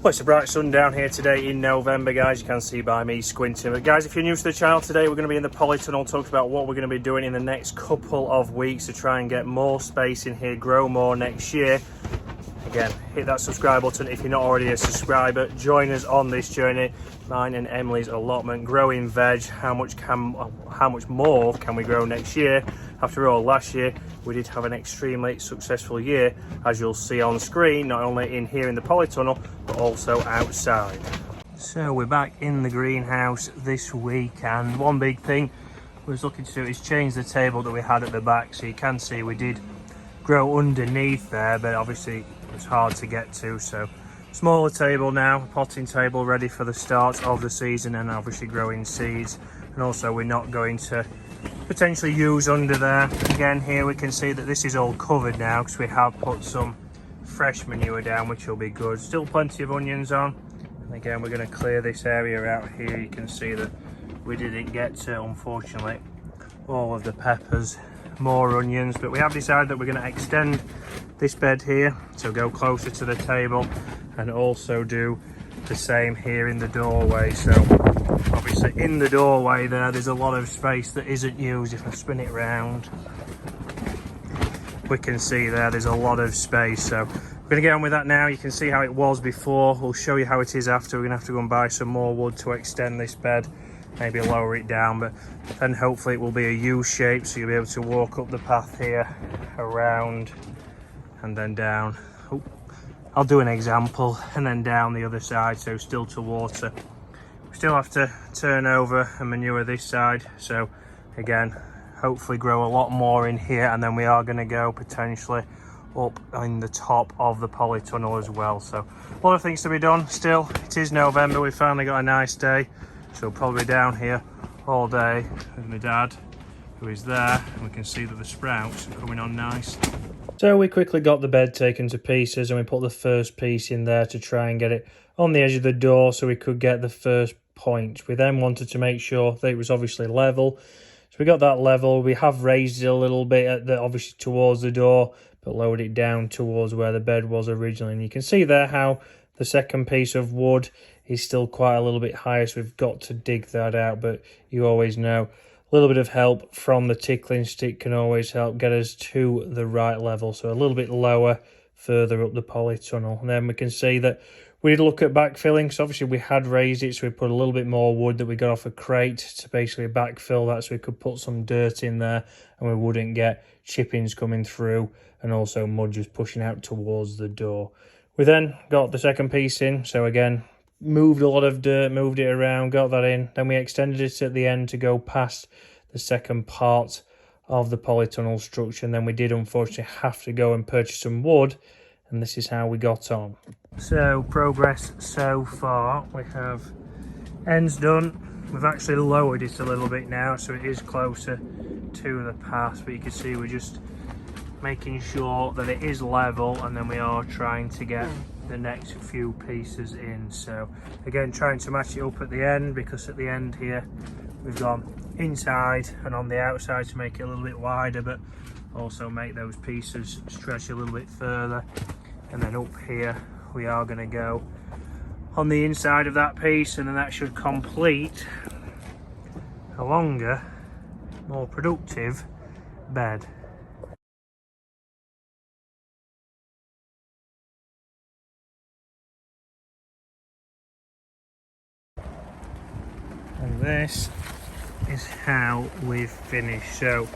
Well, it's a bright sun down here today in November, guys. You can see by me squinting. But guys, if you're new to the channel today, we're going to be in the Polytunnel talking about what we're going to be doing in the next couple of weeks to try and get more space in here, grow more next year. Again, hit that subscribe button if you're not already a subscriber. Join us on this journey. Mine and Emilee's allotment, Growing Veg. How much more can we grow next year? After all, last year we did have an extremely successful year, as you'll see on screen, not only in here in the Polytunnel, but also outside. So we're back in the greenhouse this week, and one big thing we was looking to do is change the table that we had at the back. So you can see we did grow underneath there, but obviously it's hard to get to. So smaller table now, potting table ready for the start of the season, and obviously growing seeds. And also we're not going to potentially use under there. Again, here we can see that this is all covered now because we have put some fresh manure down, which will be good. Still plenty of onions on. And again, we're going to clear this area out here. You can see that we didn't get to, unfortunately, all of the peppers, more onions, but we have decided that we're going to extend this bed here, so go closer to the table, and also do the same here in the doorway. So obviously in the doorway there's a lot of space that isn't used. If I spin it round, we can see there's a lot of space. So we're going to get on with that now. You can see how it was before. We'll show you how it is after. We're going to have to go and buy some more wood to extend this bed, maybe lower it down, but then hopefully it will be a U shape, so you'll be able to walk up the path here, around, and then down. Oh, I'll do an example, and then down the other side, so still to water. We still have to turn over and manure this side, so again, hopefully grow a lot more in here, and then we are going to go potentially up in the top of the Polytunnel as well. So a lot of things to be done still. It is November, we finally got a nice day, so we'll probably be down here all day with my dad, who is there, and we can see that the sprouts are coming on nice. So we quickly got the bed taken to pieces, and we put the first piece in there to try and get it on the edge of the door so we could get the first point. We then wanted to make sure that it was obviously level, so we got that level. We have raised it a little bit obviously towards the door, but lowered it down towards where the bed was originally. And you can see there how the second piece of wood is still quite a little bit higher, so we've got to dig that out. But you always know a little bit of help from the tickling stick can always help get us to the right level. So a little bit lower further up the Polytunnel. And then we can see that we did look at backfilling, so obviously we had raised it, so we put a little bit more wood that we got off a crate to basically backfill that, so we could put some dirt in there and we wouldn't get chippings coming through, and also mud just pushing out towards the door. We then got the second piece in, so again, moved a lot of dirt, moved it around, got that in. Then we extended it at the end to go past the second part of the Polytunnel structure. And then we did unfortunately have to go and purchase some wood, and this is how we got on. So progress so far, we have ends done. We've actually lowered it a little bit now, so it is closer to the path, but you can see we're just making sure that it is level, and then we are trying to get the next few pieces in. So again, trying to match it up at the end, because at the end here we've gone inside and on the outside to make it a little bit wider, but also make those pieces stretch a little bit further. And then up here we are going to go on the inside of that piece, and then that should complete a longer, more productive bed. And this is how we've finished. So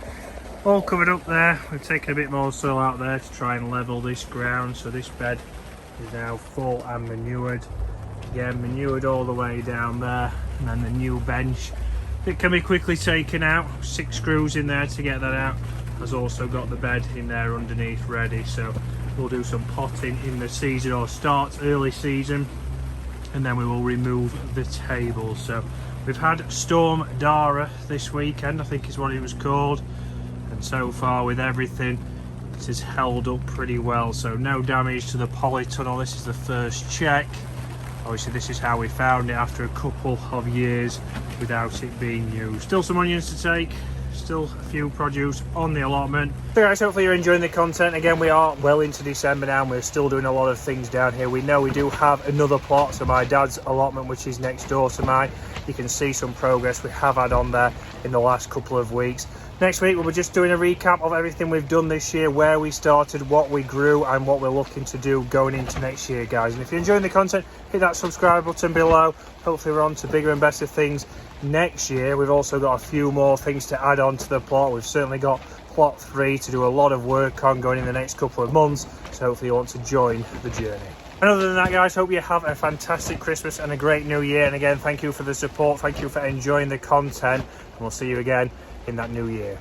all covered up there. We've taken a bit more soil out there to try and level this ground, so this bed is now full and manured. Again, manured all the way down there, and then the new bench that can be quickly taken out. 6 screws in there to get that out. Has also got the bed in there underneath ready, so we'll do some potting in the season, or start early season, and then we will remove the table. So we've had Storm Dara this weekend, I think is what it was called, and so far with everything it has held up pretty well. So no damage to the Polytunnel. This is the first check. Obviously this is how we found it after a couple of years without it being used. Still some onions to take, still a few produce on the allotment. So guys, hopefully you're enjoying the content. Again, we are well into December now and we're still doing a lot of things down here. We know we do have another plot, so my dad's allotment, which is next door to mine. You can see some progress we have had on there in the last couple of weeks. Next week we'll be just doing a recap of everything we've done this year, where we started, what we grew and what we're looking to do going into next year, guys. And if you're enjoying the content, hit that subscribe button below. Hopefully we're on to bigger and better things next year. We've also got a few more things to add on to the plot. We've certainly got plot 3 to do a lot of work on going in the next couple of months, so hopefully you want to join the journey. And other than that, guys, hope you have a fantastic Christmas and a great new year. And again, thank you for the support, thank you for enjoying the content, and we'll see you again in that new year.